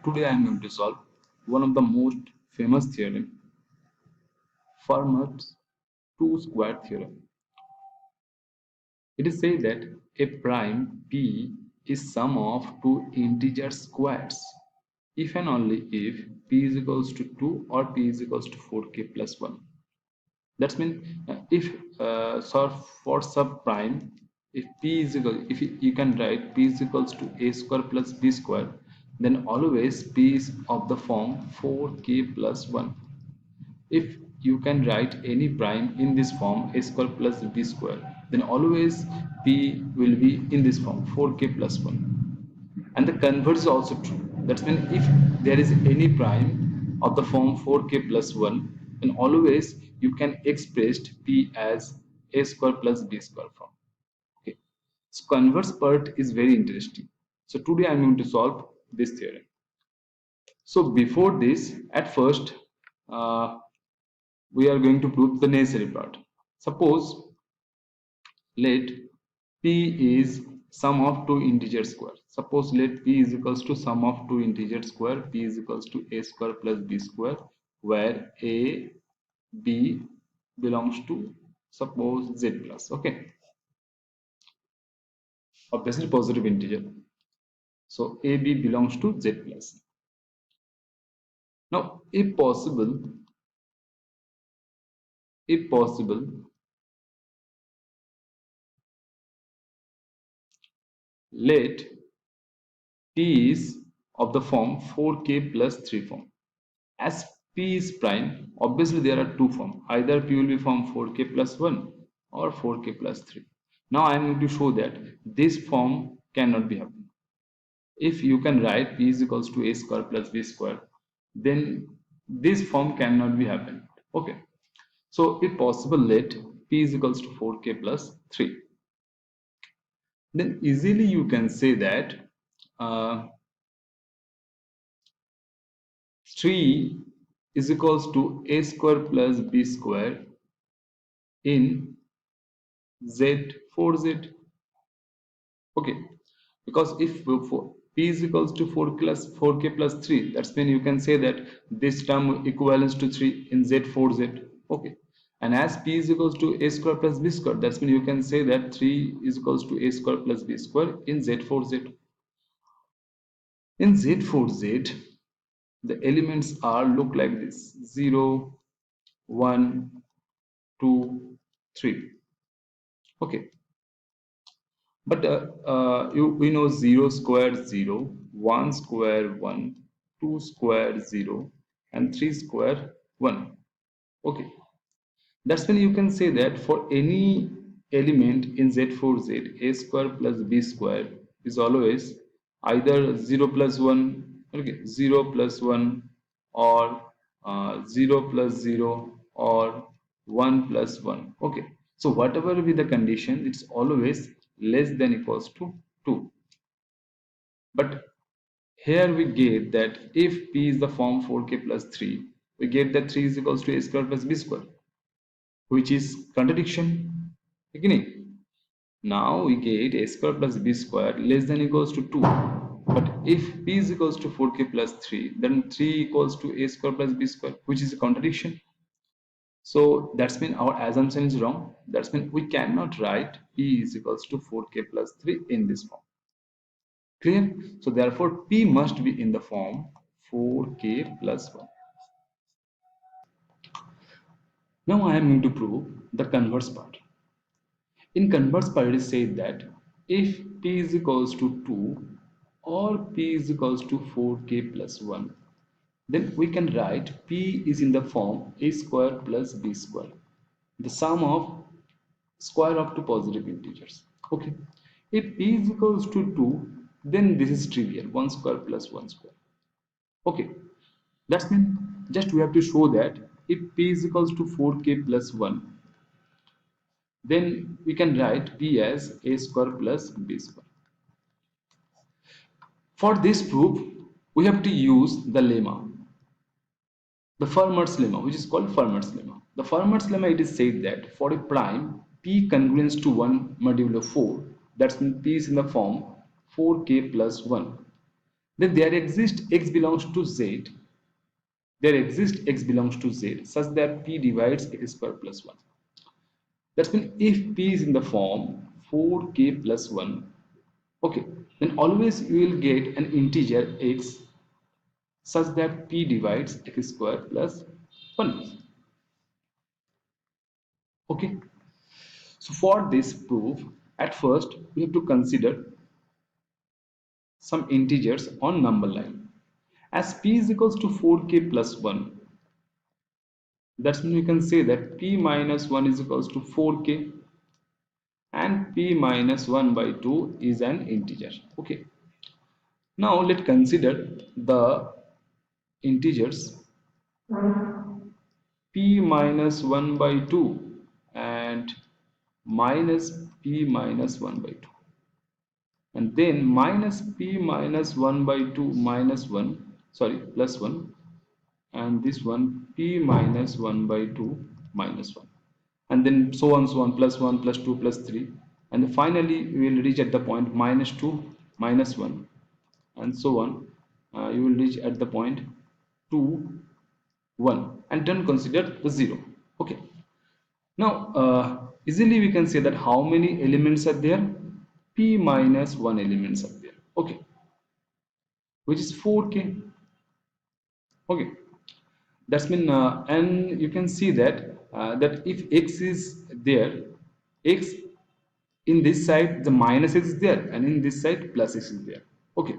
Today I am going to solve one of the most famous theorem, Fermat's two-square theorem. It is said that a prime p is sum of two integer squares if and only if p is equals to 2 or p is equals to 4k plus 1. That's mean if so for subprime, if p is equal, if you can write p is equals to a square plus b square, then always p is of the form 4k plus 1. If you can write any prime in this form a square plus b square, then always p will be in this form 4k plus 1. And the converse is also true. That means if there is any prime of the form 4k plus 1, then always you can express p as a square plus b square form. Okay. So converse part is very interesting. So today I am going to solve this theorem. So before this, at first, uh, we are going to prove the necessary part. Suppose let p is sum of two integer square. Suppose let p is equals to sum of two integer square. P is equals to a square plus b square, where a, b belongs to suppose z plus. Okay, obviously positive integer. So a, b belongs to z plus. Now, if possible, let p is of the form 4k plus 3 form. As p is prime, obviously there are two forms. Either p will be form 4k plus 1 or 4k plus 3. Now I am going to show that this form cannot be happening. If you can write p is equals to a square plus b square, then this form cannot be happening. Okay. So if possible, let p is equals to 4k plus 3. Then easily you can say that uh, 3 is equals to a square plus b square in z 4z. Okay, because if p is equals to 4k plus 3, that's mean you can say that this term equivalents to 3 in z 4z. Okay, and as p is equals to a square plus b square, that's mean you can say that 3 is equals to a square plus b square in z 4z. In z 4z, the elements are look like this: 0, 1, 2, 3. Okay, but we know 0 square 0, 1 square 1, 2 square 0, and 3 square 1. Okay, that's when you can say that for any element in Z4Z, a square plus b square is always either 0 plus 1, okay, 0 plus 1, or 0 plus 0, or 1 plus 1. Okay, so whatever be the condition, it's always less than equals to 2. But here we get that if p is the form 4k plus 3, we get that 3 is equals to a square plus b square, which is contradiction. Beginning. Now we get a square plus b square less than equals to 2. But if p is equals to 4k plus 3, then 3 equals to a square plus b square, which is a contradiction. So that's mean our assumption is wrong. That's mean we cannot write p is equals to 4k plus 3 in this form. Clear? So therefore p must be in the form 4k plus 1. Now I am going to prove the converse part. In converse part, it is said that if p is equals to 2 or p is equals to 4k plus 1, then we can write p is in the form a square plus b square, the sum of square of two positive integers. Okay. If p is equals to 2, then this is trivial, 1 square plus 1 square. Okay. That's mean just we have to show that if p is equals to 4k plus 1, then we can write p as a square plus b square. For this proof, we have to use the lemma, the Fermat's lemma, which is called Fermat's lemma. The Fermat's lemma, it is said that for a prime p congruent to 1 modulo 4, that's means p is in the form 4k plus 1. then there exists x belongs to z, there exists x belongs to z such that p divides x square plus 1. That means if p is in the form 4k plus 1, okay, then always you will get an integer x such that p divides x square plus 1. Okay, so for this proof, at first we have to consider some integers on number line. As p is equals to 4k plus 1, that's when we can say that p minus 1 is equals to 4k and p minus 1 by 2 is an integer. Okay, now let's consider the integers p minus 1 by 2 and minus p minus 1 by 2, and then minus p minus 1 by 2 minus 1, sorry, plus 1, and this one p minus 1 by 2 minus 1, and then so on plus 1 plus 2 plus 3, and finally we will reach at the point minus 2 minus 1, and so on. You will reach at the point 2 1, and then consider the 0. Okay, now easily we can say that how many elements are there, p minus 1 elements are there. Okay, which is 4k. Okay, that's mean and you can see that that if x is there, x in this side the minus x is there, and in this side plus x is there. Okay,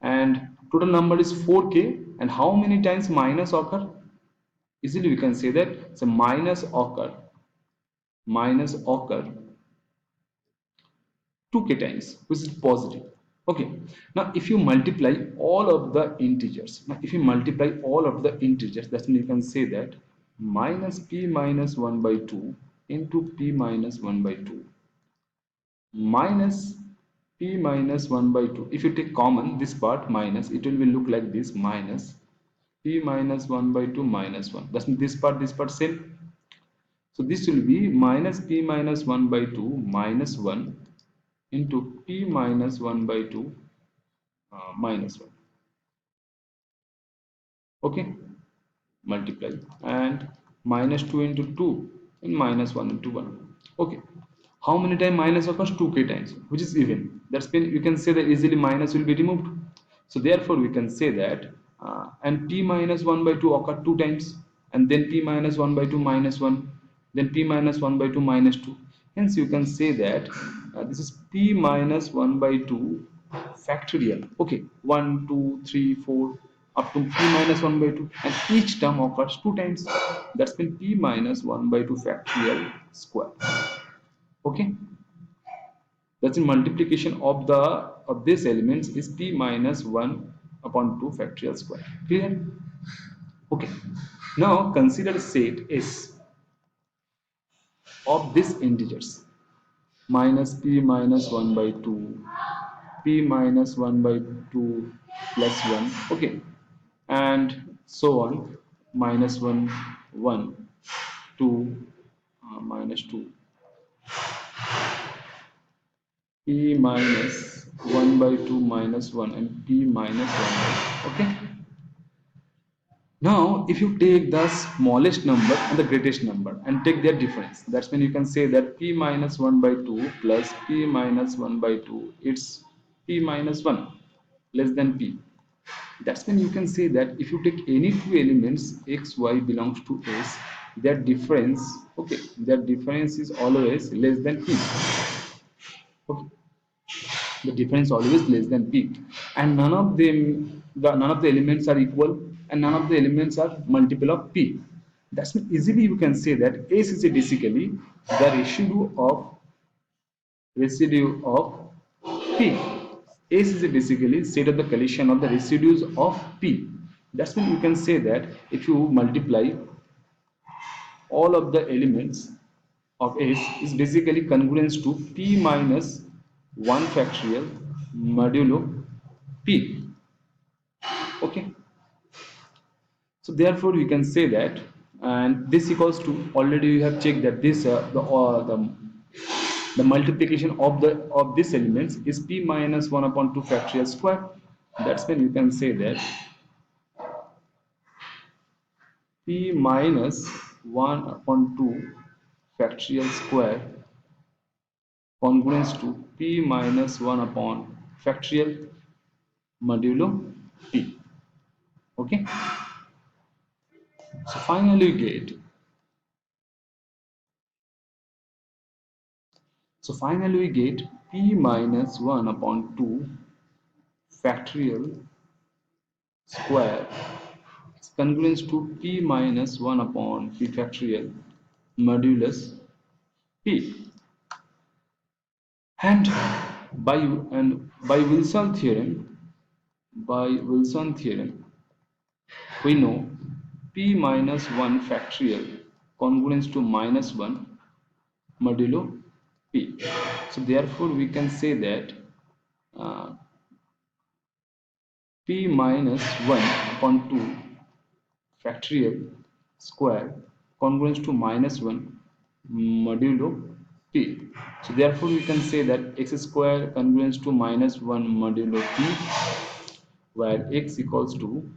and total number is 4k, and how many times minus occur, easily we can say that the minus occur 2k times, which is positive. Okay, now if you multiply all of the integers, that's when you can say that minus p minus 1 by 2 into p minus 1 by 2 minus p minus 1 by 2. If you take common this part minus, it will look like this, minus p minus 1 by 2 minus 1. That's mean this part same. So this will be minus p minus 1 by 2 minus 1 into p minus 1 by 2 minus 1. Okay, multiply, and minus 2 into 2 and minus 1 into 1. Okay, how many times minus occurs, 2k times, which is even. That's when you can say that easily minus will be removed. So therefore we can say that and p minus 1 by 2 occur 2 times, and then p minus 1 by 2 minus 1, then p minus 1 by 2 minus 2. Hence you can say that this is p minus 1 by 2 factorial. Okay, 1 2 3 4 up to p minus 1 by 2, and each term occurs 2 times. That's been p minus 1 by 2 factorial square. Okay, that's the multiplication of the of these elements is p minus 1 upon 2 factorial square. Clear? Okay, now consider set S of these integers minus p minus 1 by 2, p minus 1 by 2 plus 1, okay, and so on, minus 1 1 2 minus 2, p minus 1 by 2 minus 1, and p minus 1 by 2. Okay, now if you take the smallest number and the greatest number and take their difference, that's when you can say that p minus 1 by 2 plus p minus 1 by 2, it's p minus 1 less than p. That's when you can say that if you take any two elements x y belongs to S, their difference, okay, their difference is always less than p. Okay, the difference always less than p, and none of the elements are equal, and none of the elements are multiple of p. That's mean easily you can say that S is basically the residue of p. S is basically set of the collision of the residues of p. That's when you can say that if you multiply all of the elements of S is basically congruent to p minus 1 factorial modulo p. Okay, so therefore we can say that, and this equals to, already we have checked that this the multiplication of these elements is p minus 1 upon 2 factorial square. That's when you can say that p minus 1 upon 2 factorial square congruence to p minus 1 upon factorial modulo p. Okay, so finally we get p minus 1 upon 2 factorial square is congruent to p minus 1 upon p factorial modulus p. And by Wilson theorem, we know p minus 1 factorial congruence to minus 1 modulo p. So therefore we can say that uh, p minus 1 upon 2 factorial square congruence to minus 1 modulo p. So therefore we can say that x square congruence to minus 1 modulo p, where x equals to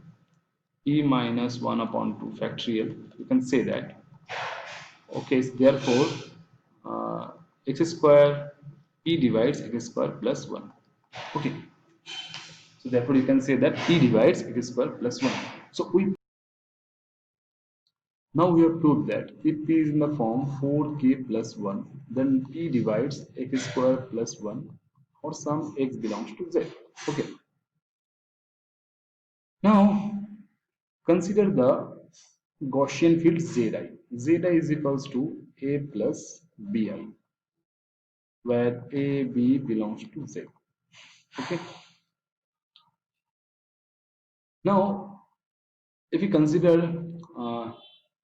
p minus 1 upon 2 factorial. You can say that. Okay, so therefore x square p divides x square plus 1. Okay, so therefore you can say that p divides x square plus 1. So now we have proved that if p is in the form 4k plus 1, then p divides x square plus 1 for some x belongs to z. Okay, now consider the Gaussian field Zi. Zi is equals to a plus bi, where a, b belongs to z. Okay, now if you consider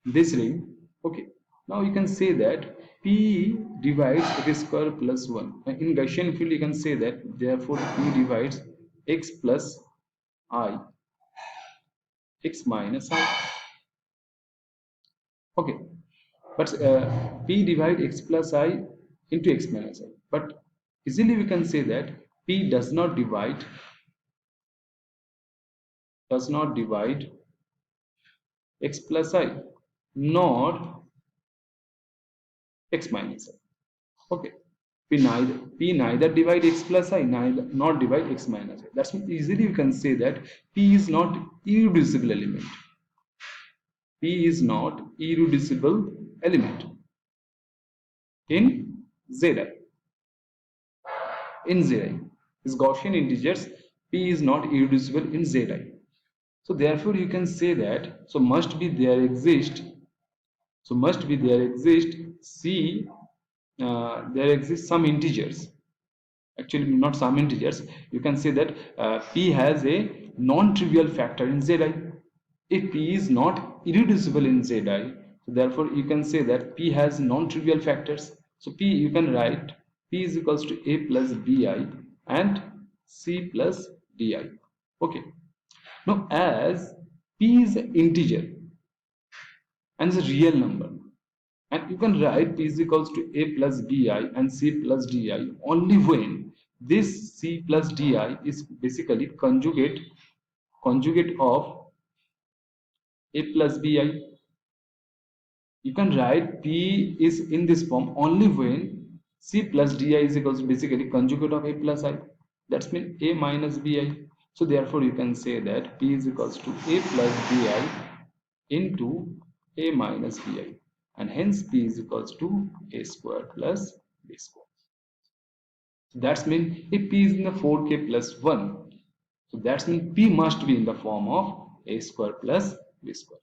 this ring, okay, now you can say that p divides x square plus 1. In Gaussian field you can say that therefore p divides x plus I, x minus I. Okay, but p divide x plus I into x minus I, but easily we can say that p does not divide x plus I nor x minus I. Okay, p neither divide x plus I neither not divide x minus I. That's means easily we can say that p is not irreducible element. P is not irreducible element in Zi. In Zi, is Gaussian integers, p is not irreducible in Zi. So therefore you can say that must be there exist c there exist some integers, actually not some integers. You can say that p has a non-trivial factor in Zi. If p is not irreducible in Zi, so therefore you can say that p has non-trivial factors. So p, you can write p is equals to a plus bi and c plus di. Okay, now as p is an integer and is a real number, and you can write p is equals to a plus bi and c plus di only when this c plus di is basically conjugate of a plus bi. You can write p is in this form only when c plus di is equals to basically conjugate of a plus I. That's mean a minus bi. So therefore you can say that p is equals to a plus bi into a minus bi, and hence p is equals to a square plus b square. So that's mean if p is in the 4k plus 1, so that's mean p must be in the form of a square plus b square.